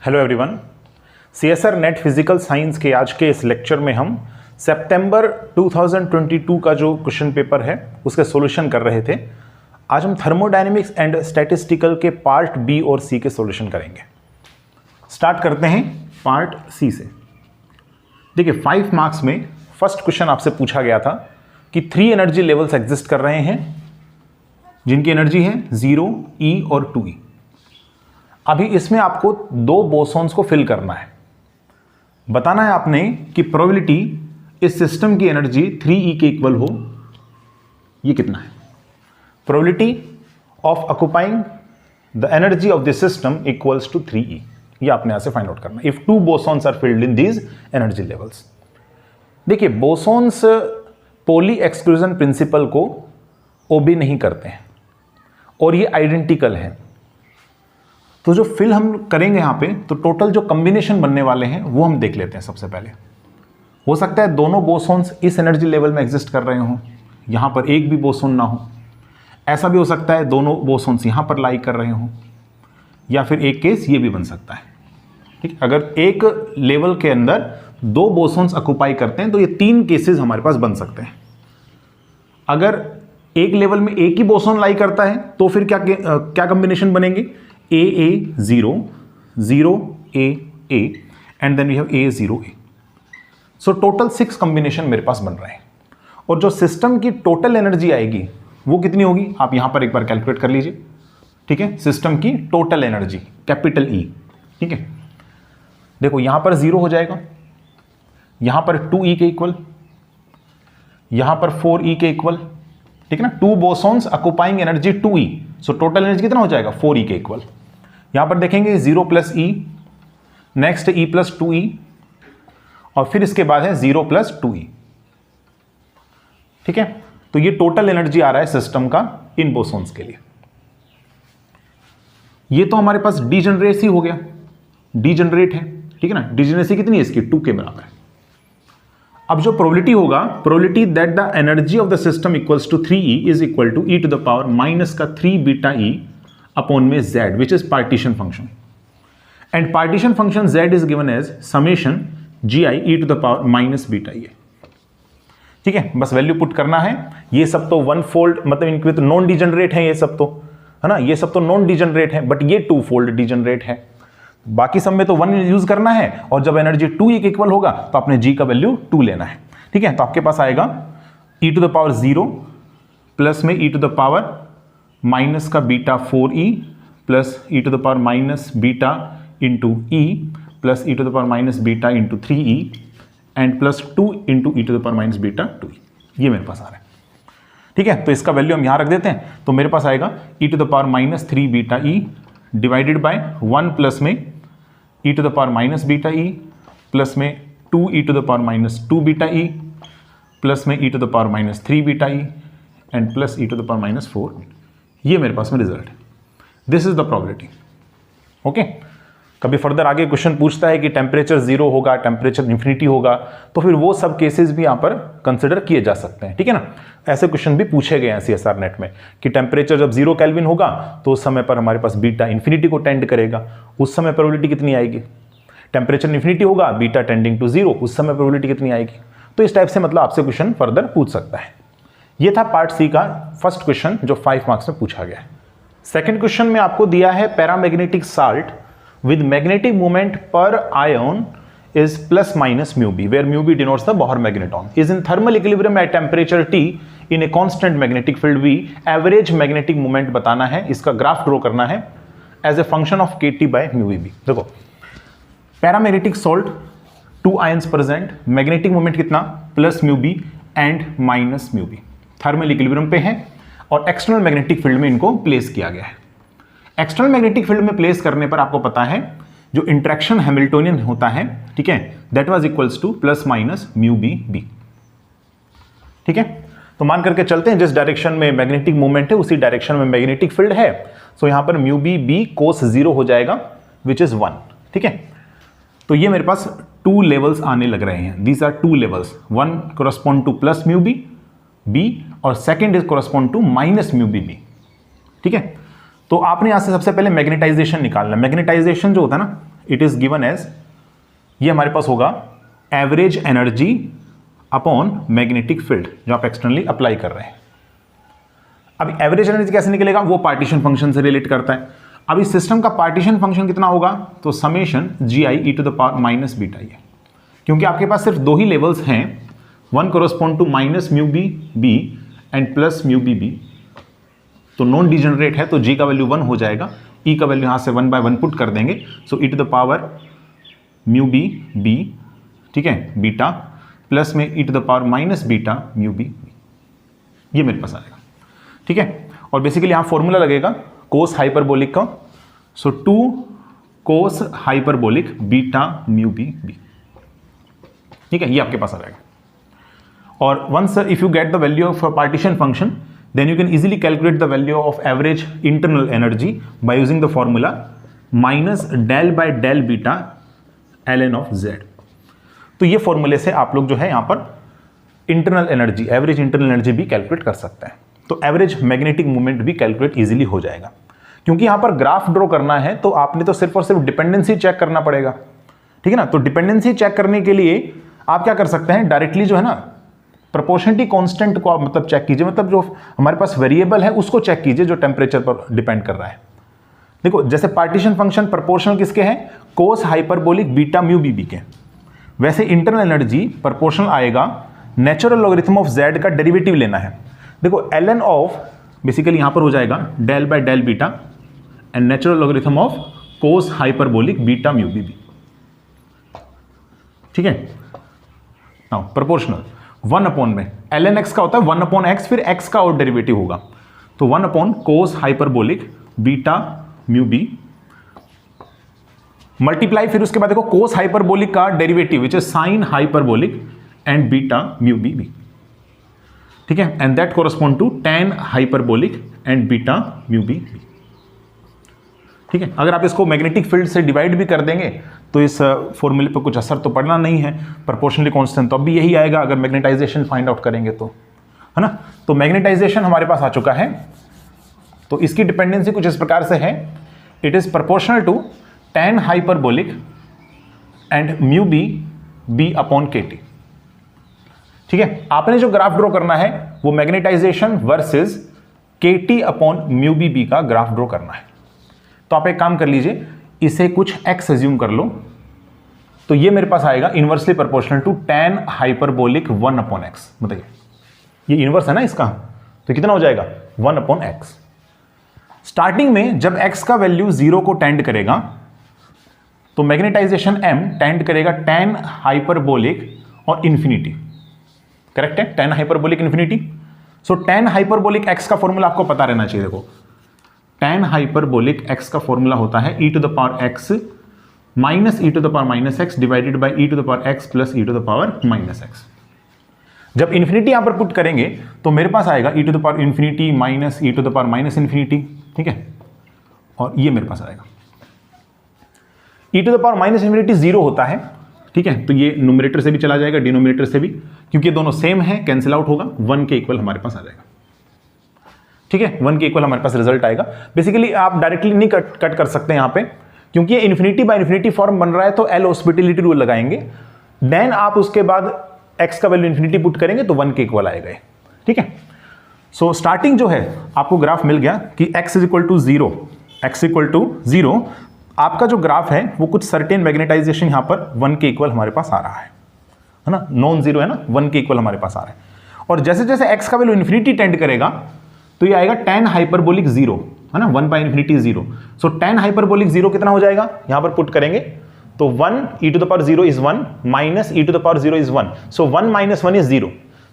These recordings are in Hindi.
Hello everyone, CSR net physical science के आज के इस लेक्चर में हम सितंबर 2022 का जो क्वेश्चन पेपर है उसके सॉल्यूशन कर रहे थे। आज हम थर्मोडायनेमिक्स एंड स्टैटिस्टिकल के पार्ट बी और सी के सॉल्यूशन करेंगे। स्टार्ट करते हैं पार्ट सी से। देखिए 5 मार्क्स में फर्स्ट क्वेश्चन आपसे पूछा गया था कि 3 एनर्जी लेवल्स एग्जिस्ट कर रहे हैं जिनकी एनर्जी है 0, E और 2E। अभी इसमें आपको 2 बोसॉन्स को फिल करना है। बताना है आपने कि प्रोबेबिलिटी इस सिस्टम की एनर्जी 3E के इक्वल हो, ये कितना है। Probability of occupying the energy of the system equals to 3E, ये आपने यहां से फाइंड आउट करना है if 2 bosons are filled in these energy levels. देखिए बोसॉन्स पोली एक्सक्लूजन प्रिंसिपल को ओबे नहीं करते हैं और ये आइडेंटिकल है। तो जो फिल हम करेंगे यहाँ पे, तो टोटल जो कॉम्बिनेशन बनने वाले हैं वो हम देख लेते हैं। सबसे पहले हो सकता है दोनों बोसॉन्स इस एनर्जी लेवल में एग्जिस्ट कर रहे हों, यहाँ पर एक भी बोसॉन ना हो। ऐसा भी हो सकता है दोनों बोसॉन्स यहाँ पर लाई कर रहे हों, या फिर एक केस ये भी बन सकता है। ठीक, अगर एक लेवल के अंदर 2 बोसॉन्स ऑक्युपाई करते हैं तो ये 3 केसेस हमारे पास बन सकते हैं। अगर एक लेवल में एक ही बोसॉन लाई करता है तो फिर क्या कॉम्बिनेशन बनेंगे, AA 0 0 AA and then we have A 0 A। So total 6 combination मेरे पास बन रहे हैं। और जो सिस्टम की टोटल एनर्जी आएगी वो कितनी होगी, आप यहां पर एक बार कैलकुलेट कर लीजिए। ठीक है, सिस्टम की टोटल एनर्जी कैपिटल E। ठीक है, देखो यहां पर 0 हो जाएगा, यहां पर 2E के इक्वल, यहां पर 4E के इक्वल। ठीक है ना, 2 bosons occupying energy 2E, so total energy कितना हो जाएगा 4E के इक्वल। यहां पर देखेंगे 0 plus E, next E plus 2E, और फिर इसके बाद है 0 प्लस 2E। ठीक है, तो ये टोटल एनर्जी आ रहा है सिस्टम का इन बोसॉन्स के लिए। ये तो हमारे पास डीजनरेसी हो गया, डीजनरेट है। ठीक है ना, डीजनरेसी कितनी है इसकी 2 के बराबर है। अब जो प्रोबेबिलिटी होगा, probability that the energy of the system equals to 3E is equal to E to the power minus का 3 बीटा E अपॉन में Z, which is partition function. And partition function Z is given as summation GI E to the power minus beta E। ठीक है, बस वैल्यू पुट करना है। ये सब तो 1 फोल्ड, मतलब इनके तो नॉन डिजनरेट है, ये सब तो है ना, ये सब तो नॉन डिजनरेट है, बट ये 2 फोल्ड डिजनरेट है। बाकी सब में तो 1 यूज करना है, और जब एनर्जी 2E के इक्वल होगा तो आपने G का वैल्यू 2 लेना है। ठीक है, तो आपके पास आएगा E to the power 0 plus में E to the power minus का beta 4E plus E to the power minus beta into E plus E to the power minus beta into 3E and plus 2 into E to the power minus beta 2E। ये मेरे पास आ रहा है। ठीक है, तो इसका वैल्यू हम यहां रख देते हैं, तो मेरे पास आएगा E to the power minus 3 beta E divided by 1 plus में E to the power minus beta E plus में 2 E to the power minus 2 beta E plus में E to the power minus 3 beta E and plus E to the power minus 4। ये मेरे पास में रिजल्ट है। This is the probability. Okay, कभी फर्दर आगे क्वेश्चन पूछता है कि टेम्परेचर 0 होगा, टेम्परेचर इन्फिनिटी होगा, तो फिर वो सब केसेस भी यहाँ पर कंसिडर किए जा सकते हैं। ठीक है ना, ऐसे क्वेश्चन भी पूछे गए हैं सीएसआर नेट में कि टेम्परेचर जब 0 केल्विन होगा तो उस समय पर हमारे पास बीटा इन्फिनिटी को टेंड करेगा, उस समय प्रोबेबिलिटी कितनी आएगी। टेम्परेचर इन्फिनिटी होगा, बीटा टेंडिंग टू 0, उस समय प्रोबेबिलिटी कितनी आएगी। तो इस टाइप से मतलब आपसे क्वेश्चन फर्दर पूछ सकता है। ये था पार्ट सी का फर्स्ट क्वेश्चन जो 5 मार्क्स में पूछा गया है। सेकंड क्वेश्चन में आपको दिया है paramagnetic salt with magnetic moment per ion is plus minus mu b, where mu b denotes the Bohr magneton, is in thermal equilibrium at temperature T in a constant magnetic field V. Average magnetic moment बताना है, इसका ग्राफ ड्रॉ करना है as a function of kT by mu b। देखो paramagnetic salt 2 ions present, magnetic moment कितना plus mu B and minus mu B, thermal equilibrium पे है और एक्सटर्नल मैग्नेटिक फील्ड में इनको प्लेस किया गया है। एक्सटर्नल मैग्नेटिक फील्ड में प्लेस करने पर आपको पता है जो इंट्रैक्शन हैमिल्टोनियन होता है, ठीक है, that was equals to plus minus mu B B. ठीक है, तो मान करके चलते हैं जिस डायरेक्शन में मैग्नेटिक मूवमेंट है उसी डायरेक्शन में मैग्नेटिक फील्ड है, सो यहां पर म्यू बी बी कोस 0 हो जाएगा विच इज 1। ठीक है, तो ये मेरे पास 2 लेवल्स आने लग रहे हैं। These are 2 levels, 1 correspond to plus mu B B और second is correspond to minus mu B B. ठीक है, तो आपने यहां से सबसे पहले मैग्नेटाइजेशन निकालना। मैग्नेटाइजेशन जो होता है ना, इट इज गिवन एज, ये हमारे पास होगा average energy upon magnetic field जो आप एक्सटर्नली अप्लाई कर रहे हैं। अब एवरेज एनर्जी कैसे निकलेगा, वो पार्टीशन फंक्शन से रिलेट करता है। अब इस सिस्टम का पार्टीशन फंक्शन कितना होगा, तो summation G I E to the power minus beta है, क्योंकि आपके पास सिर्फ दो ही लेवल्स हैं, one correspond to minus mu B B and plus mu B B, तो नॉन डिजेनरेट है तो जी का वैल्यू 1 हो जाएगा, ई का वैल्यू यहाँ से 1/1 पुट कर देंगे, so E to the power mu B B, ठीक है, बीटा प्लस में E to the power minus beta mu B, ये मेरे पास आएगा, ठीक है। और बेसिकली यहाँ फॉर्मूला लगेगा कोस हाइपरबोलिक का, so 2 cos hyperbolic beta mu B B, ठीक है, ये आपके पास आ जाएगा। और once if you get the value of partition function, then you can easily calculate the value of average internal energy by using the formula minus del by del beta ln of z। तो ये फॉर्मूले से आप लोग जो है यहाँ पर internal energy, average internal energy भी कैलकुलेट कर सकते हैं, तो एवरेज मैग्नेटिक मूवमेंट भी कैलकुलेट इजीली हो जाएगा। क्योंकि यहाँ पर ग्राफ ड्रॉ करना है तो आपने तो सिर्फ और सिर्फ डिपेंडेंसी चेक करना पड़ेगा, ठीक है ना। तो डिपेंडेंसी चेक करने के लिए आप क्या कर सकते हैं, डायरेक्टली जो है ना प्रोपोर्शनलिटी कांस्टेंट को आप मतलब चेक कीजिए, मतलब जो हमारे पास वेरिएबल है उसको चेक कीजिए जो टेम्परेचर पर डिपेंड कर रहा है। देखो जैसे पार्टीशन फंक्शन प्रोपोर्शनल किसके हैं, cos hyperbolic beta mu B B के, वैसे इंटरनल एनर्जी प्रोपोर्शनल आएगा नेचुरल लॉगरिथम ऑफ z का डेरिवेटिव लेना है। देखो ln ऑफ बेसिकली यहां पर हो जाएगा del by del beta and natural logarithm of cos hyperbolic beta mu B B, ठीक है। नाउ प्रोपोर्शनल 1 अपॉन में ln x का होता है 1 अपॉन x, फिर x का और डेरिवेटिव होगा, तो 1 upon cos hyperbolic beta mu B multiply, फिर उसके बाद देखो कोस हाइपरबोलिक का derivative which is sine hyperbolic and beta mu B B, ठीक है, and that correspond to tan hyperbolic and beta mu B B, ठीक है। अगर आप इसको मैग्नेटिक फील्ड से डिवाइड भी कर देंगे तो इस फॉर्मूले पर कुछ असर तो पड़ना नहीं है, प्रोपोर्शनली कांस्टेंट तो अब भी यही आएगा अगर मैग्नेटाइजेशन फाइंड आउट करेंगे तो, है ना। तो मैग्नेटाइजेशन हमारे पास आ चुका है, तो इसकी डिपेंडेंसी कुछ इस प्रकार से है, it is proportional to tan hyperbolic and mu B B upon K T, ठीक है। आपने जो ग्राफ ड्रॉ करना है वो magnetization versus K T upon mu B B का ग्राफ ड्रॉ करना है। तो आप एक काम कर लीजिए, इसे कुछ x एज्यूम कर लो, तो ये मेरे पास आएगा inversely proportional to tan hyperbolic 1 upon x, बताइए ये इनवर्स है ना इसका, तो कितना हो जाएगा 1 अपॉन x। स्टार्टिंग में जब x का वैल्यू 0 को टेंड करेगा तो मैग्नेटाइजेशन m टेंड करेगा tan हाइपरबोलिक और इंफिनिटी, करेक्ट है, tan hyperbolic infinity. So tan hyperbolic x का फॉर्मूला आपको पता रहना चाहिए। देखो tan हाइपरबोलिक x का फॉर्मूला होता है e to the power x minus e to the power minus x divided by e to the power x plus e to the power minus x। जब इन्फिनिटी यहां पर पुट करेंगे तो मेरे पास आएगा e to the power infinity minus e to the power minus infinity, ठीक है, और ये मेरे पास आएगा e to the power minus infinity 0 होता है, ठीक है, तो ये न्यूमरेटर से भी चला जाएगा डिनोमिनेटर से भी, क्योंकि दोनों सेम है, कैंसिल आउट होगा, 1 के इक्वल हमारे पास आ जाएगा, ठीक है, 1 के इक्वल हमारे पास रिजल्ट आएगा। बेसिकली आप डायरेक्टली नहीं कट कर सकते यहाँ पे, क्योंकि ये इन्फिनिटी बाय इन्फिनिटी फॉर्म बन रहा है, तो एल हॉस्पिटलिटी रूल लगाएंगे, देन आप उसके बाद x का वैल्यू इन्फिनिटी पुट करेंगे तो 1 के इक्वल आएगा, ठीक है। सो स्टार्टिंग जो है आपको ग्राफ मिल गया कि x equal to 0, x equal to 0, आपका जो ग्राफ है वो कुछ सर्टेन मैग्नेटाइजेशन यहाँ पर 1 के इक्वल हमारे पास आ रहा है ना, नॉन जीरो है ना, 1 के इक्वल हमारे पास आ रहा है। और जैसे जैसे x का वैल्यू इन्फिनिटी टेंड करेगा तो ये आएगा tan हाइपरबोलिक 0, है ना, 1 by infinity 0। So tan hyperbolic 0 कितना हो जाएगा, यहां पर पुट करेंगे तो 1 e to the power 0 is 1 minus e to the power 0 is 1, so 1 minus 1 is 0,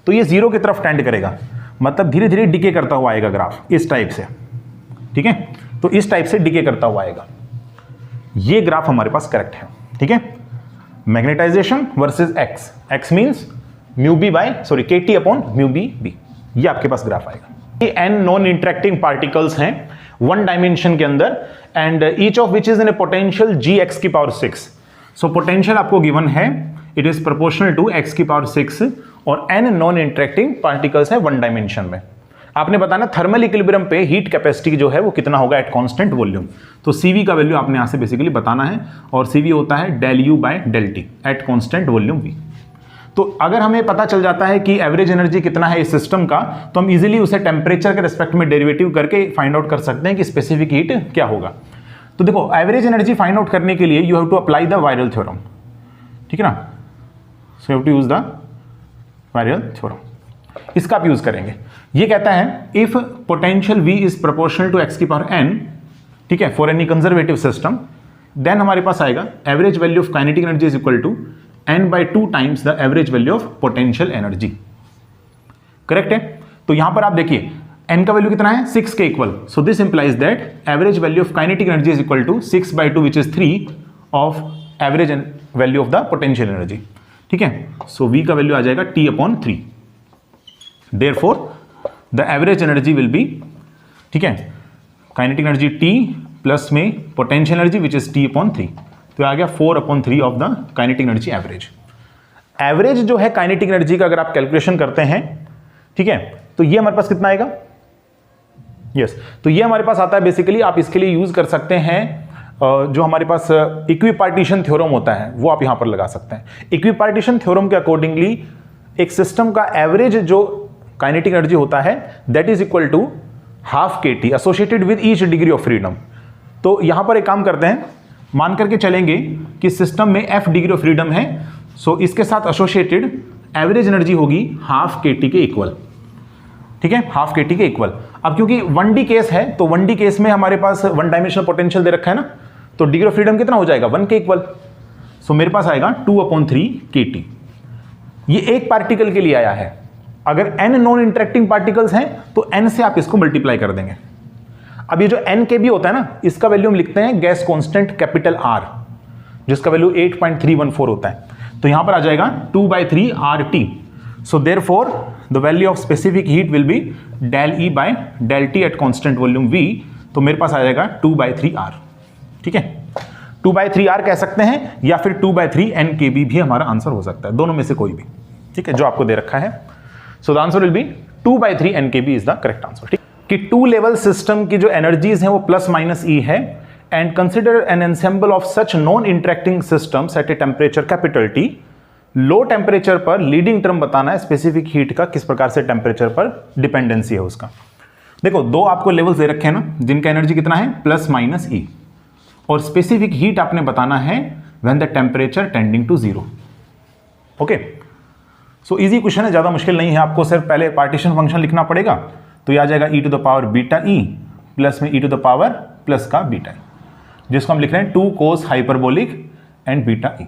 तो ये 0 की तरफ टेंड करेगा, मतलब धीरे धीरे डिके करता हुआ आएगा ग्राफ इस टाइप से, ठीक है, तो इस टाइप से डिके करता हुआ आएगा। ये ग्राफ हमारे पास करेक्ट है, ठीक है। Magnetization versus x, x means mu B by sorry K T upon mu B B, ये आपके पास ग्राफ आएगा। ये n नॉन इंटरेक्टिंग पार्टिकल्स हैं 1 डायमेंशन के अंदर, and each of which is in a potential gx की पावर 6। सो पोटेंशियल आपको गिवन है, it is proportional to x की पावर 6, और n नॉन इंटरेक्टिंग पार्टिकल्स है 1 डायमेंशन में। आपने बताना थर्मल इक्विलिब्रियम पे हीट कैपेसिटी जो है वो कितना होगा एट कांस्टेंट वॉल्यूम। तो CV का वैल्यू आपने यहां से बेसिकली बताना है, और CV होता है del U by del T at constant volume V। तो अगर हमें पता चल जाता है कि एवरेज एनर्जी कितना है इस सिस्टम का, तो हम इजीली उसे टेम्परेचर के रिस्पेक्ट में डेरिवेटिव करके फाइंड आउट कर सकते हैं कि स्पेसिफिक हीट क्या होगा। तो देखो एवरेज एनर्जी फाइंड आउट करने के लिए you have to apply the virial theorem, ठीक है ना। So you have to use the virial theorem, इसका आप यूज करेंगे। ये कहता है if potential V is proportional to x की पावर n, ठीक है, for any conservative system, then हमारे पास आएगा average value of kinetic energy is equal to n/2 times the average value of potential energy. Correct है। तो यहां पर आप देखिए n का वैल्यू कितना है 6 के equal, so this implies that average value of kinetic energy is equal to 6/2 which is 3 of average value of the potential energy, ठीक है। सो V का वैल्यू आ जाएगा T/3, therefore the average energy will be, ठीक है, काइनेटिक एनर्जी T प्लस में potential energy which is T/3, तो आ गया 4/3 of the kinetic energy average. Average जो है काइनेटिक एनर्जी का अगर आप कैलकुलेशन करते हैं, ठीक है, तो ये हमारे पास कितना आएगा, यस, तो ये हमारे पास आता है बेसिकली, आप इसके लिए यूज कर सकते हैं जो हमारे पास इक्विपार्टीशन थ्योरम होता है वो आप यहां पर लगा सकते हैं। इक्विपार्टीशन थ्योरम के अकॉर्डिंगली एक सिस्टम का एवरेज जो काइनेटिक एनर्जी होता है that is equal to half KT associated with each degree of freedom. तो यहां पर एक काम करते हैं, मान करके चलेंगे कि सिस्टम में F डिग्री ऑफ फ्रीडम है, सो इसके साथ एसोसिएटेड एवरेज एनर्जी होगी हाफ KT के इक्वल, ठीक है, हाफ KT के इक्वल। अब क्योंकि 1D केस है तो 1D केस में हमारे पास वन डायमेंशनल पोटेंशियल दे रखा है ना, तो डिग्री ऑफ फ्रीडम कितना हो जाएगा 1 के इक्वल, सो मेरे पास आएगा 2/3 KT। ये एक पार्टिकल के लिए आया है, अगर n नॉन इंटरेक्टिंग पार्टिकल्स हैं तो n से आप इसको मल्टीप्लाई कर देंगे। अब ये जो NKB होता है ना, इसका वैल्यू हम लिखते हैं गैस कांस्टेंट कैपिटल R, जिसका वैल्यू 8.314 होता है, तो यहां पर आ जाएगा 2/3 RT। So therefore the value of specific heat will be del E by del T at constant volume V, तो मेरे पास आ जाएगा 2/3 R, ठीक है, 2/3 R कह सकते हैं या फिर 2/3 NKB भी हमारा आंसर हो सकता है, दोनों में से कोई भी, ठीक है, जो आपको दे रखा है। सो the answer will B 2/3 NKB is the correct answer, ठीक, कि 2 लेवल सिस्टम की जो एनर्जीज हैं वो +-E है, and consider an ensemble of such non interacting systems at a temperature capital T। Low temperature पर लीडिंग टर्म बताना है स्पेसिफिक हीट का किस प्रकार से टेम्परेचर पर डिपेंडेंसी है उसका। देखो दो आपको लेवल्स दे रखे हैं ना, जिनका एनर्जी कितना है +-E, और स्पेसिफिक हीट आपने बताना है when the temperature tending to 0। Okay, so easy question है, ज्यादा मुश्किल नहीं है, आपको सिर्फ पहले पार्टीशन फंक्शन लिखना पड़ेगा, तो यह आ जाएगा e to the power beta E plus में e to the power plus का बीटा E, जिसको हम लिख रहे हैं 2 cos hyperbolic and beta E,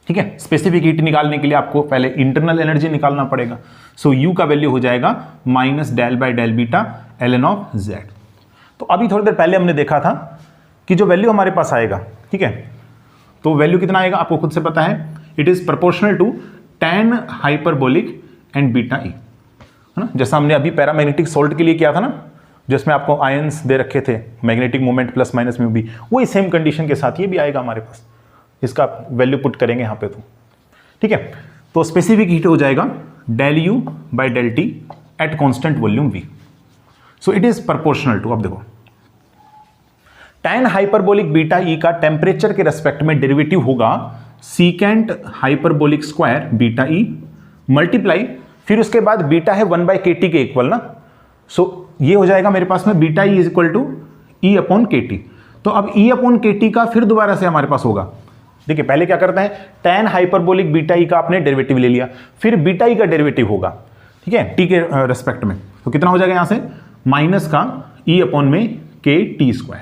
ठीक है। स्पेसिफिक हीट निकालने के लिए आपको पहले इंटरनल एनर्जी निकालना पड़ेगा, सो U का वैल्यू हो जाएगा -del/del beta ln of Z। तो अभी थोड़ी देर पहले हमने देखा था कि जो वैल्यू हमारे पास आएगा, ठीक है, तो वैल्यू कितना आएगा आपको खुद से पता है, it is proportional to tan hyperbolic and beta E, है ना, जैसा हमने अभी पैरामैग्नेटिक सोल्ट के लिए किया था ना, जिसमें आपको आयंस दे रखे थे, मैग्नेटिक मोमेंट +- म्यू भी, वही सेम कंडीशन के साथ ये भी आएगा हमारे पास, इसका वैल्यू पुट करेंगे यहाँ पे, तो ठीक है। तो स्पेसिफिक हीट हो जाएगा del U by del T at constant volume V, so it is proportional to, अब देखो tan हाइपरबोलिक बीटा E का टेम्परेचर के रेस्पेक्ट में डेरिवेटिव होगा secant hyperbolic square beta E multiply, फिर उसके बाद बीटा है 1/KT के इक्वल ना, सो ये हो जाएगा मेरे पास में beta E is equal to E/KT। तो अब E/KT का फिर दोबारा से हमारे पास होगा, देखिए पहले क्या करते हैं, tan हाइपरबोलिक बीटा E का आपने डेरिवेटिव ले लिया, फिर बीटा E का डेरिवेटिव होगा, ठीक है, T के रेस्पेक्ट में, तो कितना हो जाएगा यहां से माइनस का E/KT²,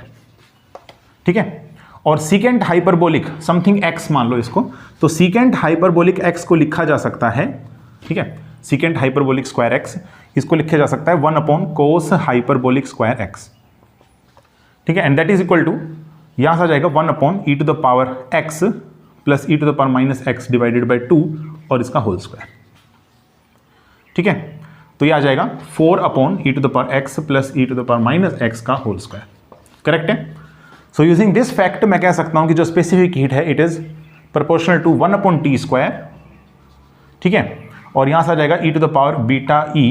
ठीक है। और सीकेंट हाइपरबोलिक समथिंग x मान लो इसको, तो सीकेंट हाइपरबोलिक x को लिखा जा सकता है, ठीक है, सीकेंट हाइपरबोलिक स्क्वायर x, इसको लिखा जा सकता है 1/cos हाइपरबोलिक स्क्वायर x, ठीक है, and that is equal to, यहां से आ जाएगा 1/e to the power x plus e to the power -x divided by 2 और इसका होल स्क्वायर, ठीक है। तो ये आ जाएगा 4/e to the power x plus e to the power -x का होल स्क्वायर, करेक्ट है। सो यूजिंग दिस फैक्ट मैं कह सकता हूं कि जो स्पेसिफिक हीट है it is proportional to 1/t², ठीक है, और यहां से आ जाएगा e to the power beta E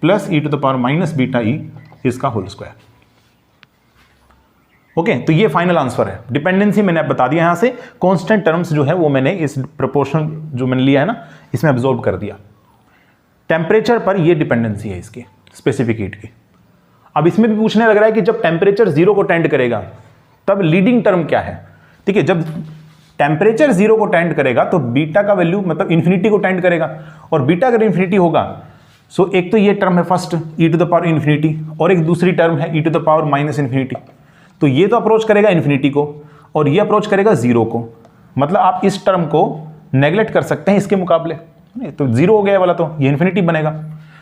plus e to the power minus beta E इसका होल स्क्वायर। ओके, तो ये फाइनल आंसर है। डिपेंडेंसी मैंने अब बता दिया, यहां से कांस्टेंट टर्म्स जो है वो मैंने इस प्रोपोर्शन जो मैंने लिया है ना इसमें एब्जॉर्ब कर दिया। टेम्परेचर पर ये डिपेंडेंसी है इसकी स्पेसिफिक हीट की। अब इसमें भी पूछने लग रहा है कि जब टेम्परेचर 0 को टेंड करेगा तब लीडिंग टर्म क्या है। ठीक है, जब टेम्परेचर 0 को टेंड करेगा तो बीटा का वैल्यू मतलब इन्फिनिटी को टेंड करेगा, और बीटा अगर इन्फिनिटी होगा सो एक तो ये टर्म है first E to the power infinity, और एक दूसरी टर्म है E to the power minus infinity. तो ये तो अप्रोच करेगा इन्फिनिटी को और ये अप्रोच करेगा 0 को, मतलब आप इस टर्म को नेग्लेक्ट कर सकते हैं इसके मुकाबले। तो 0 हो गया वाला तो ये इन्फिनिटी बनेगा।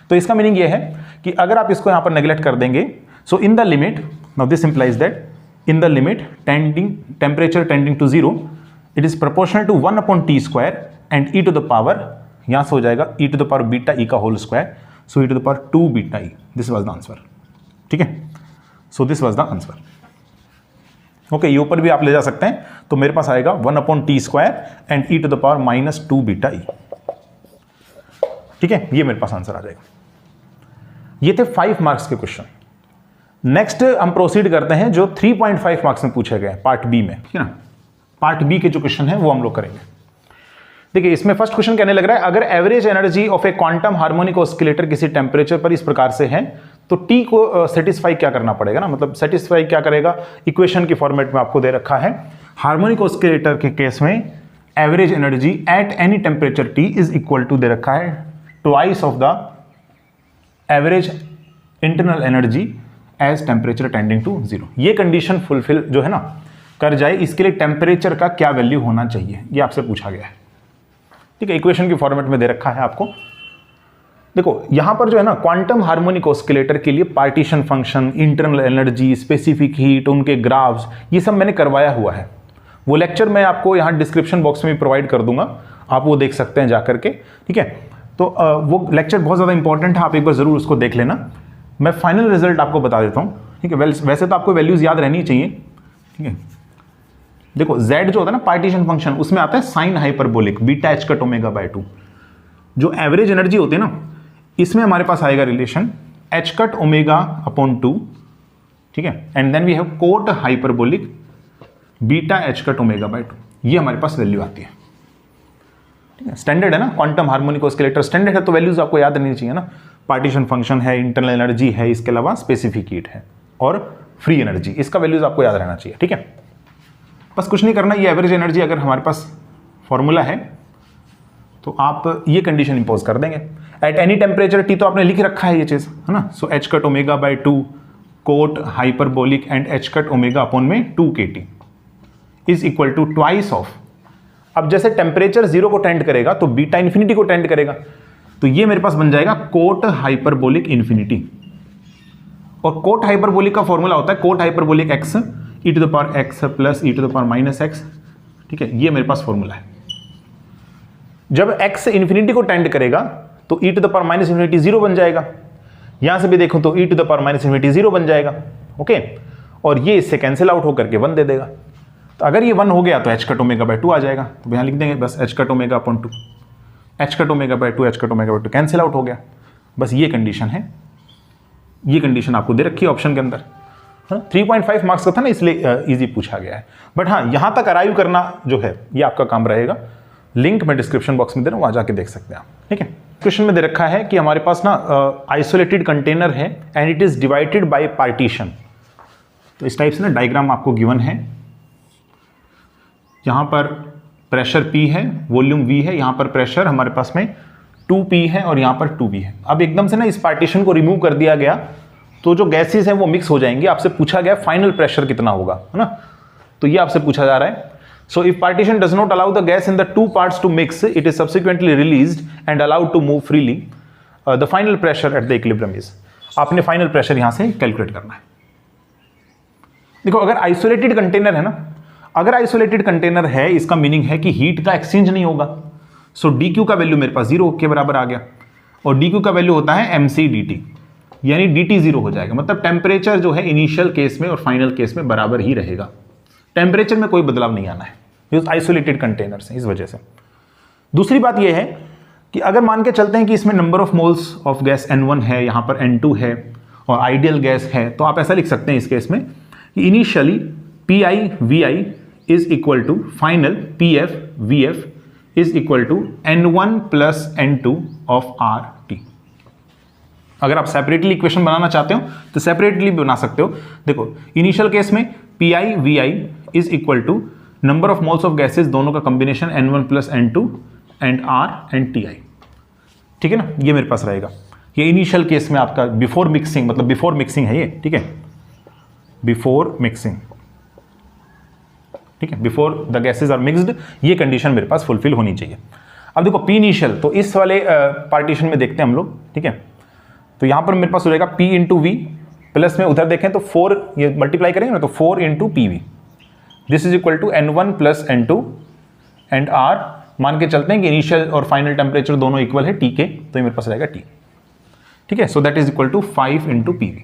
तो इसका मीनिंग ये है कि अगर आप इसको यहाँ पर नेग्लेक्ट कर देंगे, so in the limit, now this implies that in the limit tending temperature tending to 0 it is proportional to 1/t² and E to the power, यहाँ से हो जाएगा E to the power beta E का whole square, so E to the power 2 beta E. This was the answer. ठीक है, so this was the answer. Okay, ये ऊपर भी आप ले जा सकते हैं, तो मेरे पास आएगा 1/t² and E to the power minus 2 beta E. ठीक है, ये मेरे पास आंसर आ जाएगा। ये थे 5 मार्क्स के क्वेश्चन। नेक्स्ट हम प्रोसीड करते हैं जो 3.5 मार्क्स में पूछे गए पार्ट बी में। ठीक है ना, पार्ट बी के जो क्वेश्चन है वो हम लोग करेंगे। देखिए, इसमें फर्स्ट क्वेश्चन कहने लग रहा है अगर average energy of A quantum harmonic oscillator किसी टेम्परेचर पर इस प्रकार से है तो टी को सेटिस्फाई क्या करना पड़ेगा ना, मतलब सेटिस्फाई क्या करेगा, इक्वेशन के फॉर्मेट में आपको दे रखा है। हार्मोनिक ऑस्किलेटर के केस में average energy at any temperature T is equal to दे रखा है twice of the average internal energy as temperature tending to 0। ये कंडीशन फुलफिल जो है ना कर जाए, इसके लिए टेम्परेचर का क्या वैल्यू होना चाहिए ये आपसे पूछा गया है। ठीक है, इक्वेशन के फॉर्मेट में दे रखा है आपको। देखो यहां पर जो है ना क्वांटम हार्मोनिक ऑस्किलेटर के लिए partition function, internal energy, specific heat, उनके ग्राफ्स, ये सब मैंने करवाया हुआ है। वो लेक्चर मैं आपको यहां डिस्क्रिप्शन बॉक्स में प्रोवाइड कर दूंगा, आप वो देख सकते हैं जाकर के। ठीक है, तो वो लेक्चर बहुत ज़्यादा इंपॉर्टेंट है, आप एक बार ज़रूर उसको देख लेना। मैं फाइनल रिजल्ट आपको बता देता हूँ। ठीक है, वैसे तो आपको वैल्यूज़ याद रहनी चाहिए। ठीक है, देखो z जो होता है ना पार्टीशन फंक्शन, उसमें आता है sine hyperbolic beta h cut omega by 2। जो एवरेज एनर्जी होती है ना, इसमें हमारे पास आएगा relation h cut omega upon 2। ठीक है, and then we have cot hyperbolic beta h cut omega by 2। ये हमारे पास वैल्यू आती है। ठीक है, स्टैंडर्ड है ना, क्वांटम हार्मोनिक ऑस्किलेटर स्टैंडर्ड है, तो वैल्यूज आपको याद रहनी चाहिए ना। पार्टीशन फंक्शन है, इंटरनल एनर्जी है, इसके अलावा स्पेसिफिक हीट है और फ्री एनर्जी, इसका वैल्यूज आपको याद रहना चाहिए। ठीक है, बस कुछ नहीं करना। ये एवरेज एनर्जी अगर हमारे पास फॉर्मूला है तो आप ये कंडीशन इंपोज कर देंगे एट एनी टेम्परेचर टी, तो आपने लिख रखा है ये चीज, है ना। So h cut omega by 2 cot hyperbolic and h cut omega upon में 2 kT is equal to twice of. अब जैसे टेम्परेचर 0 को टेंड करेगा तो बीटा इन्फिनिटी को टेंड करेगा, तो ये मेरे पास बन जाएगा कोट हाइपरबोलिक इन्फिनिटी। और कोट हाइपरबोलिक का फॉर्मूला होता है cot hyperbolic x e to the power x plus e to the power minus x। ठीक है, ये मेरे पास फॉर्मूला है। जब x इन्फिनिटी को टेंड करेगा तो E to the power minus infinity 0 बन जाएगा। यहां से भी देखो तो E to the power minus infinity 0 बन जाएगा। ओके, और ये इससे कैंसिल आउट होकर के 1 दे देगा। तो अगर ये 1 हो गया तो h कट ओमेगा बाय 2 आ जाएगा, तो यहां लिख देंगे बस h cut omega upon 2, h cut omega by 2, h cut omega by 2 cancel out हो गया। बस ये कंडीशन है, ये कंडीशन आपको दे रखी है ऑप्शन के अंदर। 3.5 मार्क्स का था ना, इसलिए इजी पूछा गया है। बट हाँ, यहां तक अराइव करना जो है ये आपका काम रहेगा। लिंक मैं डिस्क्रिप्शन बॉक्स में दे रहा हूं, वहां जाके देख सकते हैं आप। ठीक है, क्वेश्चन में दे रखा है कि हमारे पास ना आइसोलेटेड कंटेनर है and it is divided by partition. तो इस टाइप से ना डायग्राम आपको गिवन है। यहां पर प्रेशर P है, वॉल्यूम V है, यहां पर प्रेशर हमारे पास में 2P है और यहां पर 2V है। अब एकदम से ना इस पार्टीशन को रिमूव कर दिया गया तो जो गैसेस हैं वो मिक्स हो जाएंगे। आपसे पूछा गया फाइनल प्रेशर कितना होगा, है ना, तो ये आपसे पूछा जा रहा है। So if partition does not allow the gas in the 2 parts to mix, it is subsequently released and allowed to move freely. The final pressure at the equilibrium is, आपने फाइनल प्रेशर यहां से कैलकुलेट करना है। देखो अगर आइसोलेटेड कंटेनर है ना, अगर आइसोलेटेड कंटेनर है इसका मीनिंग है कि हीट का एक्सचेंज नहीं होगा। सो dq का वैल्यू मेरे पास 0 के बराबर आ गया और dq का वैल्यू होता है mc dt, यानी dt 0 हो जाएगा। मतलब टेम्परेचर जो है इनिशियल केस में और फाइनल केस में बराबर ही रहेगा, टेम्परेचर में कोई बदलाव नहीं आना है, आइसोलेटेड कंटेनर से, इस वजह से। दूसरी बात यह है कि अगर मान के चलते हैं कि इसमें number of moles of gas N1 है, यहाँ पर N2 है और आइडियल गैस है, तो आप ऐसा लिख सकते हैं इस केस में कि initially PI/VI is equal to final PF/VF is equal to N1 plus N2 of RT। अगर आप सेपरेटली इक्वेशन बनाना चाहते हो तो सेपरेटली भी बना सकते हो। देखो इनिशियल केस में PI/VI is equal to number of moles of gases दोनों का combination N1 plus N2 and R and TI, ठीक है ना, ये मेरे पास रहेगा। ये इनिशियल केस में आपका बिफोर मिक्सिंग, मतलब बिफोर मिक्सिंग है ये, ठीक है, बिफोर मिक्सिंग, ठीक है, before the gases are mixed, ये कंडीशन मेरे पास फुलफिल होनी चाहिए। अब देखो P इनिशियल, तो इस वाले पार्टीशन में देखते हैं हम लोग, ठीक है, तो यहां पर मेरे पास हो जाएगा P इंटू वी प्लस में उधर देखें तो 4, ये मल्टीप्लाई करेंगे ना तो 4 into PV, this is equal to N1 plus N2 and R। मान के चलते हैं कि इनिशियल और फाइनल टेम्परेचर दोनों इक्वल है T के, तो ये मेरे पास रहेगा T, ठीक है, so that is equal to 5 into PV।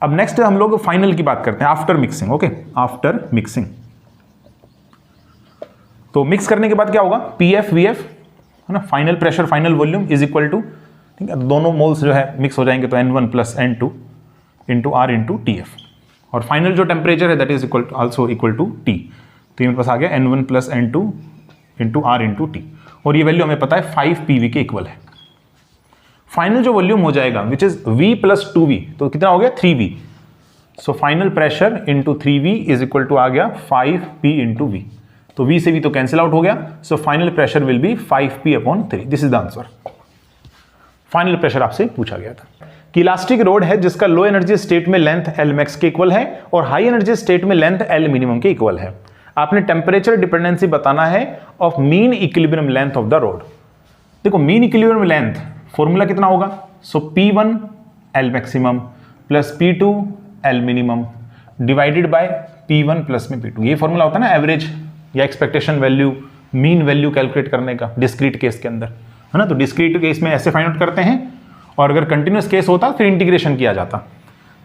अब नेक्स्ट हम लोग फाइनल की बात करते हैं, after mixing. Okay, after mixing तो मिक्स करने के बाद क्या होगा, PF/VF है ना, final pressure final volume is equal to, ठीक है, दोनों मोल्स जो है मिक्स हो जाएंगे तो N1 plus N2 into R into TF, और फाइनल जो टेम्परेचर है that is equal also equal to T। तो ये मेरे पास आ गया N1 plus N2 into R into T, और ये वैल्यू हमें पता है 5 PV के इक्वल है। फाइनल जो वॉल्यूम हो जाएगा which is V plus 2V, तो कितना हो गया 3V, so final pressure into 3V is equal to आ गया 5P इंटू V, तो V से V तो कैंसिल आउट हो गया, so final pressure will be 5P upon 3, this is the answer. Final pressure आपसे पूछा गया था कि इलास्टिक रोड है जिसका लो एनर्जी स्टेट में लेंथ L मैक्स के इक्वल है और हाई एनर्जी स्टेट में लेंथ L मिनिमम के इक्वल है। आपने टेम्परेचर डिपेंडेंसी बताना है of mean equilibrium length of the road. देखो मीन इक्विलिब्रियम लेंथ फॉर्मूला कितना होगा, सो P1 L maximum plus P2 L minimum divided bye P1 plus में P2, ये फॉर्मूला होता है ना एवरेज या expectation value, mean value calculate करने का डिस्क्रीट केस के अंदर, है ना। तो डिस्क्रीट केस में ऐसे फाइंड आउट करते हैं, और अगर कंटिन्यूस केस होता फिर इंटीग्रेशन किया जाता,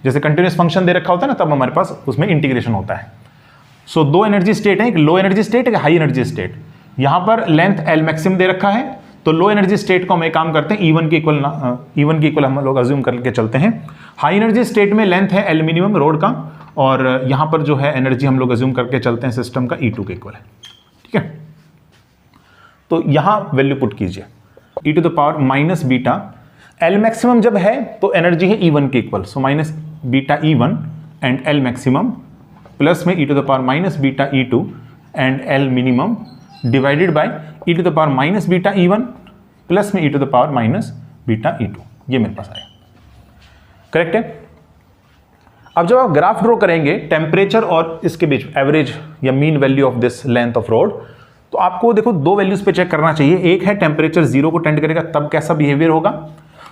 जैसे कंटिन्यूस फंक्शन दे रखा होता है ना, तब हमारे पास उसमें इंटीग्रेशन होता है। सो दो एनर्जी स्टेट है, एक लो एनर्जी स्टेट एक हाई एनर्जी स्टेट। यहां पर लेंथ L मैक्सिमम दे रखा है, तो लो एनर्जी स्टेट को हम एक काम करते हैं E1 के इक्वल हम लोग अज्यूम करके चलते हैं। हाई एनर्जी स्टेट में लेंथ है L मिनिमम रोड का, और यहां पर जो है एनर्जी हम लोग अज्यूम करके चलते हैं सिस्टम का E2 के इक्वल है, ठीक है। तो यहां वैल्यू पुट कीजिए e to the power minus beta, L maximum जब है तो एनर्जी है E1 के equal, so minus beta E1 and L maximum plus में e to the power minus beta E2 and L minimum divided by e to the power minus beta E1 plus में e to the power minus beta E2, ये मेरे पास आया, करेक्ट है। अब जब आप ग्राफ ड्रॉ करेंगे टेम्परेचर और इसके बीच एवरेज या mean value of this length of road, तो आपको देखो दो वैल्यूज पे चेक करना चाहिए। एक है टेम्परेचर 0 को टेंड करेगा तब कैसा बिहेवियर होगा,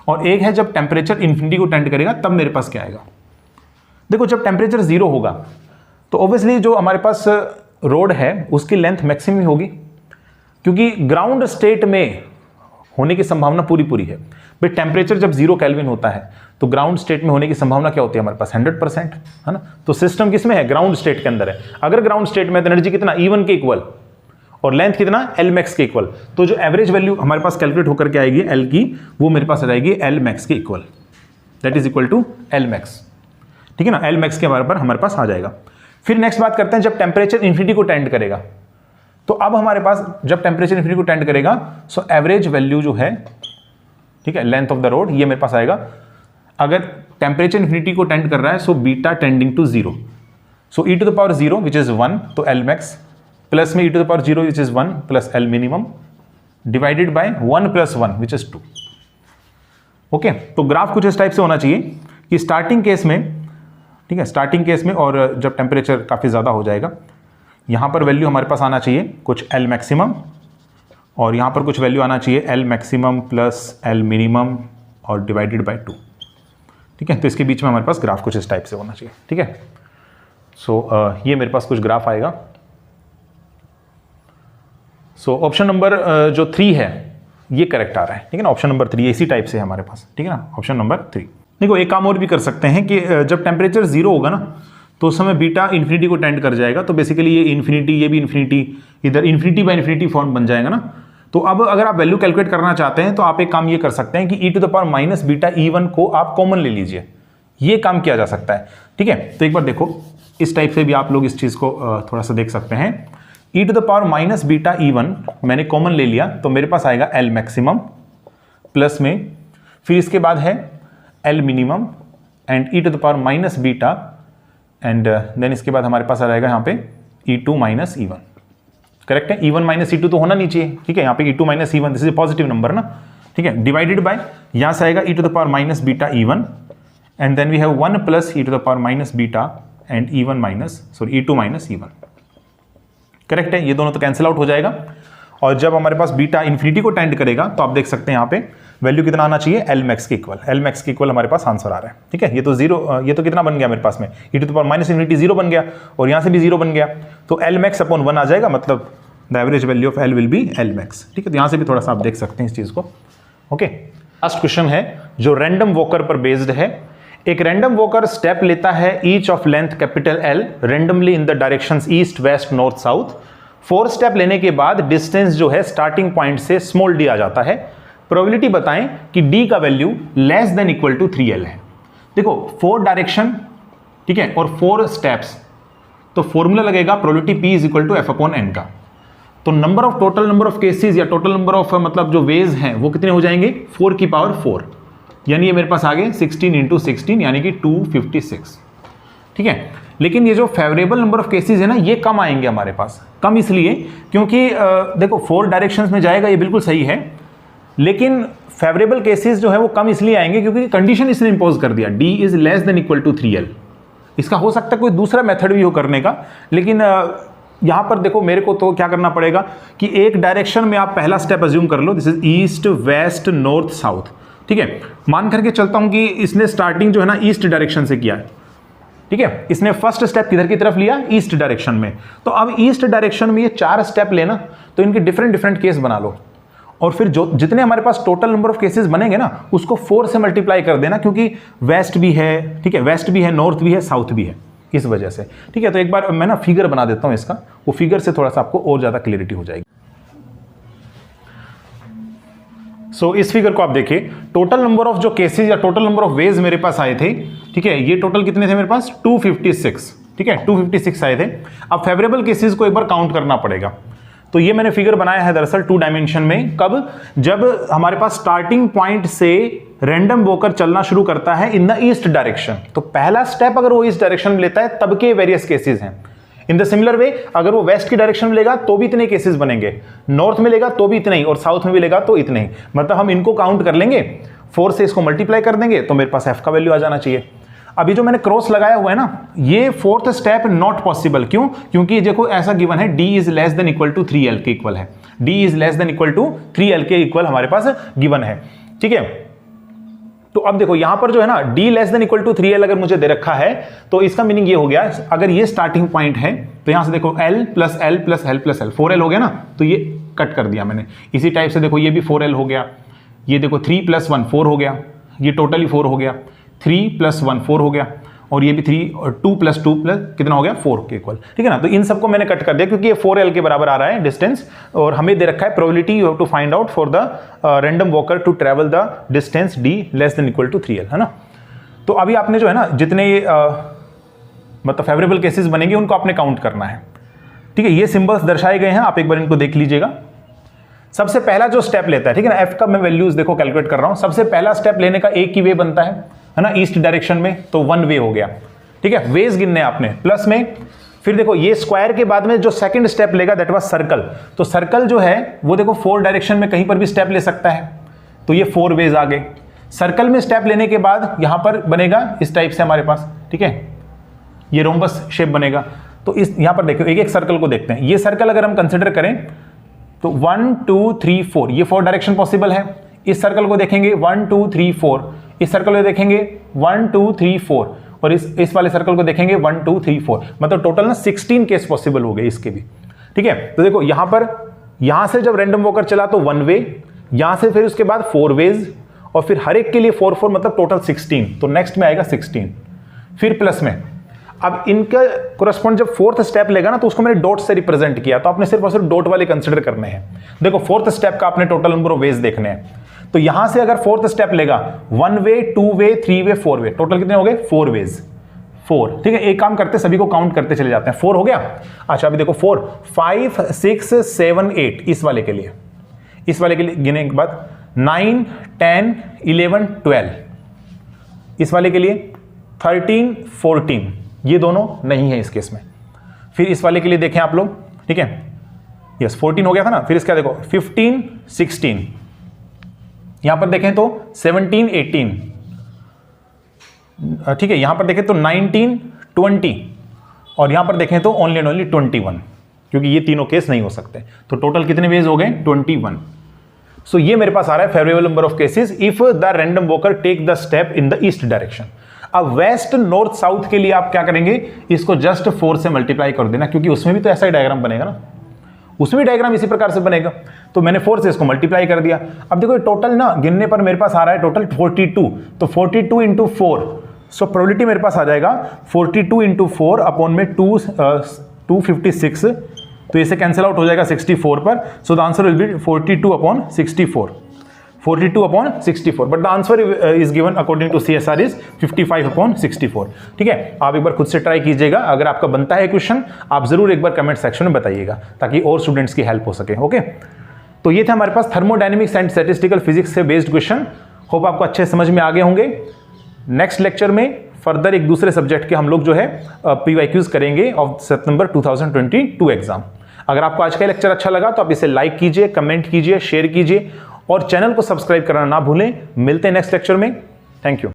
और एक है जब टेम्परेचर इन्फिनिटी को टेंड करेगा तब मेरे पास क्या आएगा। देखो जब टेम्परेचर 0 होगा तो ऑब्वियसली जो हमारे पास रोड है उसकी लेंथ मैक्सिमम ही होगी, क्योंकि ग्राउंड स्टेट में होने की संभावना पूरी है। भाई टेम्परेचर जब 0 केल्विन होता है तो ग्राउंड स्टेट में होने की संभावना क्या होती है हमारे पास 100%, है ना। तो सिस्टम किसमें है, ग्राउंड स्टेट के अंदर है। अगर ग्राउंड स्टेट में तो एनर्जी कितना E1 के इक्वल और लेंथ कितना L मैक्स के इक्वल, तो जो एवरेज वैल्यू हमारे पास कैलकुलेट होकर के आएगी L की, वो मेरे पास आ जाएगी L मैक्स के equal, that is equal to L max, ठीक है ना। L मैक्स के बराबर हमारे पास आ जाएगा। फिर नेक्स्ट बात करते हैं जब टेम्परेचर इन्फिनिटी को टेंड करेगा, तो अब हमारे पास जब टेम्परेचर इन्फिनिटी को टेंड करेगा सो एवरेज वैल्यू जो है, ठीक है, लेंथ ऑफ द रोड, ये मेरे पास आएगा। अगर टेम्परेचर इन्फिनिटी को टेंड कर रहा है so beta tending to 0, so e to the power 0 which is 1, तो L मैक्स प्लस में e to the power 0 which is 1 plus L minimum divided by 1 plus 1 which is 2। Okay, तो ग्राफ कुछ इस टाइप से होना चाहिए कि स्टार्टिंग केस में, ठीक है, स्टार्टिंग केस में और जब टेम्परेचर काफ़ी ज़्यादा हो जाएगा, यहाँ पर वैल्यू हमारे पास आना चाहिए कुछ L मैक्सिमम, और यहाँ पर कुछ वैल्यू आना चाहिए L maximum plus L minimum और डिवाइडेड बाय 2, ठीक है। तो इसके बीच में हमारे पास ग्राफ कुछ इस टाइप से होना चाहिए, ठीक है। सो ये मेरे पास कुछ ग्राफ आएगा। सो ऑप्शन नंबर जो 3 है ये करेक्ट आ रहा है, ठीक है ना। ऑप्शन नंबर 3 इसी टाइप से है हमारे पास, ठीक है ना, ऑप्शन नंबर 3। देखो एक काम और भी कर सकते हैं कि जब टेम्परेचर 0 होगा ना तो उस समय बीटा इन्फिनिटी को टेंड कर जाएगा, तो बेसिकली ये इन्फिनिटी, ये भी इन्फिनिटी, इधर इन्फिनिटी बाय इन्फिनिटी फॉर्म बन जाएगा ना। तो अब अगर आप वैल्यू कैलकुलेट करना चाहते हैं तो आप एक काम ये कर सकते हैं कि e to the power minus beta E1 को आप कॉमन ले लीजिए, ये काम किया जा सकता है। ठीक है, तो एक बार देखो इस टाइप से भी आप लोग इस चीज को थोड़ा सा देख सकते हैं। e to the power minus beta E1 मैंने कॉमन ले लिया तो मेरे पास आएगा L मैक्सिमम प्लस में, फिर इसके बाद है L minimum and e to the power minus beta and then इसके बाद हमारे पास आ जाएगा यहाँ पे E2 माइनस E1। करेक्ट है, E1 माइनस E2 तो होना नहीं चाहिए। ठीक है, यहाँ पे E2 minus E1 this is positive number ना। ठीक है, डिवाइडेड बाय यहाँ से आएगा e to the power minus beta E1 and then we have 1 plus e to the power minus beta and E2 minus E1। Correct है, ये दोनों तो कैंसिल आउट हो जाएगा और जब हमारे पास बीटा इन्फिनिटी को टेंड करेगा तो आप देख सकते हैं यहाँ पे वैल्यू कितना आना चाहिए, एल मैक्स के इक्वल। एल मैक्स के इक्वल हमारे पास आंसर आ रहा है। ठीक है, ये तो जीरो, ये तो कितना बन गया मेरे पास में e to the power minus infinity 0 बन गया और यहाँ से भी 0 बन गया, तो एल मैक्स अपॉन 1 आ जाएगा, मतलब the average value of L will be L max. ठीक है, तो यहाँ से भी थोड़ा सा आप देख सकते हैं इस चीज़ को। ओके, लास्ट क्वेश्चन है जो रैंडम वॉकर पर बेस्ड है। एक रैंडम वॉकर स्टेप लेता है each of length capital L randomly in the directions east west north south. 4 step लेने के बाद डिस्टेंस जो है स्टार्टिंग पॉइंट से स्मॉल d आ जाता है। प्रोबेबिलिटी बताएं कि d का value less than equal to 3L है। देखो 4 डायरेक्शन, ठीक है, और 4 स्टेप्स, तो फॉर्मूला लगेगा probability p is equal to f upon n का। तो number of total number of cases या टोटल नंबर ऑफ मतलब जो वेज हैं वो कितने हो जाएंगे, 4 की पावर 4, यानी ये मेरे पास आ गए 16 इंटू 16 यानी कि 256। ठीक है, लेकिन ये जो फेवरेबल नंबर ऑफ केसेस है ना ये कम आएंगे हमारे पास। कम इसलिए क्योंकि देखो 4 डायरेक्शंस में जाएगा, ये बिल्कुल सही है, लेकिन फेवरेबल केसेस जो है वो कम इसलिए आएंगे क्योंकि कंडीशन इसने इंपोज कर दिया d is less than equal to 3L। इसका हो सकता है कोई दूसरा मेथड भी हो करने का, लेकिन यहां पर देखो मेरे को तो क्या करना पड़ेगा कि एक डायरेक्शन में आप पहला स्टेप अज्यूम कर लो, this is east west north south. ठीक है, मान करके चलता हूं कि इसने स्टार्टिंग जो है ना ईस्ट डायरेक्शन से किया है। ठीक है, इसने फर्स्ट स्टेप किधर की तरफ लिया, ईस्ट डायरेक्शन में। तो अब ईस्ट डायरेक्शन में ये 4 स्टेप लेना, तो इनके डिफरेंट डिफरेंट केस बना लो और फिर जो जितने हमारे पास टोटल नंबर ऑफ केसेस बनेंगे ना उसको 4 से मल्टीप्लाई कर देना, क्योंकि वेस्ट भी है, ठीक है, वेस्ट भी है, नॉर्थ भी है, साउथ भी है, इस वजह से। ठीक है, तो एक बार मैं ना फिगर बना देता हूं इसका, वो फिगर से थोड़ा सा आपको और ज्यादा क्लियरिटी हो जाएगी। सो इस फिगर को आप देखिए, टोटल नंबर ऑफ जो केसेस या टोटल नंबर ऑफ वेज मेरे पास आए थे, ठीक है, ये टोटल कितने थे मेरे पास, 256। ठीक है, 256 आए थे। अब फेवरेबल केसेस को एक बार काउंट करना पड़ेगा, तो ये मैंने फिगर बनाया है दरअसल 2 डायमेंशन में। कब, जब हमारे पास स्टार्टिंग पॉइंट से रैंडम वॉकर चलना शुरू करता है इन द ईस्ट डायरेक्शन, तो पहला स्टेप अगर वो ईस्ट डायरेक्शन में लेता है तब के वेरियस केसेस हैं। इन द सिमिलर वे अगर वो वेस्ट की डायरेक्शन में लेगा तो भी इतने केसेस बनेंगे, नॉर्थ में लेगा तो भी इतने ही, और साउथ में भी लेगा तो इतने ही। मतलब हम इनको काउंट कर लेंगे, 4 से इसको मल्टीप्लाई कर देंगे तो मेरे पास f का वैल्यू आ जाना चाहिए। अभी जो मैंने क्रॉस लगाया हुआ है ना, ये 4th स्टेप नॉट पॉसिबल। क्यों? क्योंकि देखो ऐसा गिवन है d is less than equal to 3L के इक्वल है, d is less than equal to 3L के इक्वल हमारे पास गिवन है। ठीक है, तो अब देखो यहां पर जो है ना d less than equal to 3L अगर मुझे दे रखा है तो इसका मीनिंग ये हो गया, अगर ये स्टार्टिंग पॉइंट है तो यहां से देखो L plus L plus L plus L 4L हो गया ना, तो ये कट कर दिया मैंने। इसी टाइप से देखो ये भी 4L हो गया, ये देखो 3 प्लस 1 4 हो गया, ये टोटली 4 हो गया, 3 प्लस 1 4 हो गया, और ये भी 3 और 2 प्लस 2 प्लस कितना हो गया 4 के इक्वल। ठीक है ना, तो इन सबको मैंने कट कर दिया क्योंकि ये 4L के बराबर आ रहा है डिस्टेंस, और हमें दे रखा है probability you have to find out for the random walker to travel the distance d less than equal to 3L, है ना। तो अभी आपने जो है ना जितने मतलब फेवरेबल केसेस बनेंगे उनको आपने काउंट करना है। ठीक है, ये सिंबल्स दर्शाए गए हैं, आप एक बार इनको देख लीजिएगा। सबसे पहला जो स्टेप लेता है, ठीक है ना, f का मैं वैल्यूज देखो कैलकुलेट कर रहा हूं, सबसे पहला स्टेप लेने का एक ही वे बनता है ना, ईस्ट डायरेक्शन में, तो 1 वे हो गया। ठीक है, वेज गिनने आपने प्लस में, फिर देखो ये स्क्वायर के बाद में जो सेकंड स्टेप लेगा दैट वाज सर्कल, तो सर्कल जो है वो देखो 4 डायरेक्शन में कहीं पर भी स्टेप ले सकता है, तो ये 4 वेज आ गए। सर्कल में स्टेप लेने के बाद यहां पर बनेगा इस टाइप से हमारे पास, ठीक है, ये रोम्बस शेप बनेगा। तो इस यहां पर देखो एक एक सर्कल को देखते हैं। ये सर्कल अगर हम कंसिडर करें तो 1 2 3 4 ये 4 डायरेक्शन पॉसिबल है। इस सर्कल को देखेंगे 1 2 3 4, इस सर्कल को देखेंगे 1 2 3 4, और इस वाले सर्कल को देखेंगे 1 2 3 4, मतलब टोटल ना 16 केस पॉसिबल हो गए इसके भी। ठीक है, तो देखो यहां पर, यहां से जब रैंडम वॉकर चला तो 1 वे, यहां से फिर उसके बाद 4 वेज, और फिर हर एक के लिए 4 4 मतलब टोटल 16, तो नेक्स्ट में आएगा 16। फिर प्लस में अब इनका कोरस्पॉन्ड जब फोर्थ स्टेप लेगा ना तो उसको मैंने डॉट से रिप्रेजेंट किया, तो आपने सिर्फ और सिर्फ डॉट वाले कंसिडर करने हैं। देखो फोर्थ स्टेप का आपने टोटल नंबर ऑफ वेज देखने हैं, तो यहां से अगर फोर्थ स्टेप लेगा 1 वे 2 वे 3 वे 4 वे, टोटल कितने हो गए 4 वेज, 4। ठीक है, एक काम करते सभी को काउंट करते चले जाते हैं। 4 हो गया। अच्छा अभी देखो 4 5 6 7 8 इस वाले के लिए, इस वाले के लिए गिने के बाद 9 10 11 12, इस वाले के लिए 13 14, ये दोनों नहीं है इस केस में। फिर इस वाले के लिए देखें आप लोग, ठीक है, यस 14 हो गया था ना। फिर इसका देखो 15 16, यहां पर देखें तो 17 18, ठीक है, यहां पर देखें तो 19 20, और यहां पर देखें तो ओनली एंड ओनली 21, क्योंकि ये तीनों केस नहीं हो सकते। तो टोटल कितने वेज हो गए 21। सो ये मेरे पास आ रहा है favourable number of cases if the random walker take the step in the east direction. अब वेस्ट नॉर्थ साउथ के लिए आप क्या करेंगे, इसको जस्ट 4 से मल्टीप्लाई कर देना, क्योंकि उसमें भी तो ऐसा ही डायग्राम बनेगा ना, उसमें भी डायग्राम इसी प्रकार से बनेगा। तो मैंने 4 से इसको मल्टीप्लाई कर दिया। अब देखो टोटल ना गिनने पर मेरे पास आ रहा है टोटल 42, तो 42 इंटू 4, सो प्रोबेबिलिटी मेरे पास आ जाएगा 42 इंटू 4 अपॉन में 256, तो इसे कैंसिल आउट हो जाएगा 64 पर। So the answer will be 42 upon 64, 42 upon 64, but the answer is given according to CSR is 55 upon 64। ठीक है, आप एक बार खुद से ट्राई कीजिएगा, अगर आपका बनता है क्वेश्चन आप जरूर एक बार कमेंट सेक्शन में बताइएगा ताकि और स्टूडेंट्स की हेल्प हो सके। ओके, तो ये थे हमारे पास थर्मोडायनेमिक्स एंड स्टैटिस्टिकल फिजिक्स से बेस्ड क्वेश्चन। होप आपको अच्छे समझ में आ गए होंगे। नेक्स्ट लेक्चर में फर्दर एक दूसरे सब्जेक्ट के हम लोग जो है PYQs करेंगे ऑफ सितंबर 2022 एग्जाम। अगर आपको आज का लेक्चर अच्छा लगा तो आप इसे लाइक कीजिए, कमेंट कीजिए, शेयर कीजिए और चैनल को सब्सक्राइब करना ना भूलें। मिलते हैं नेक्स्ट लेक्चर में। Thank you.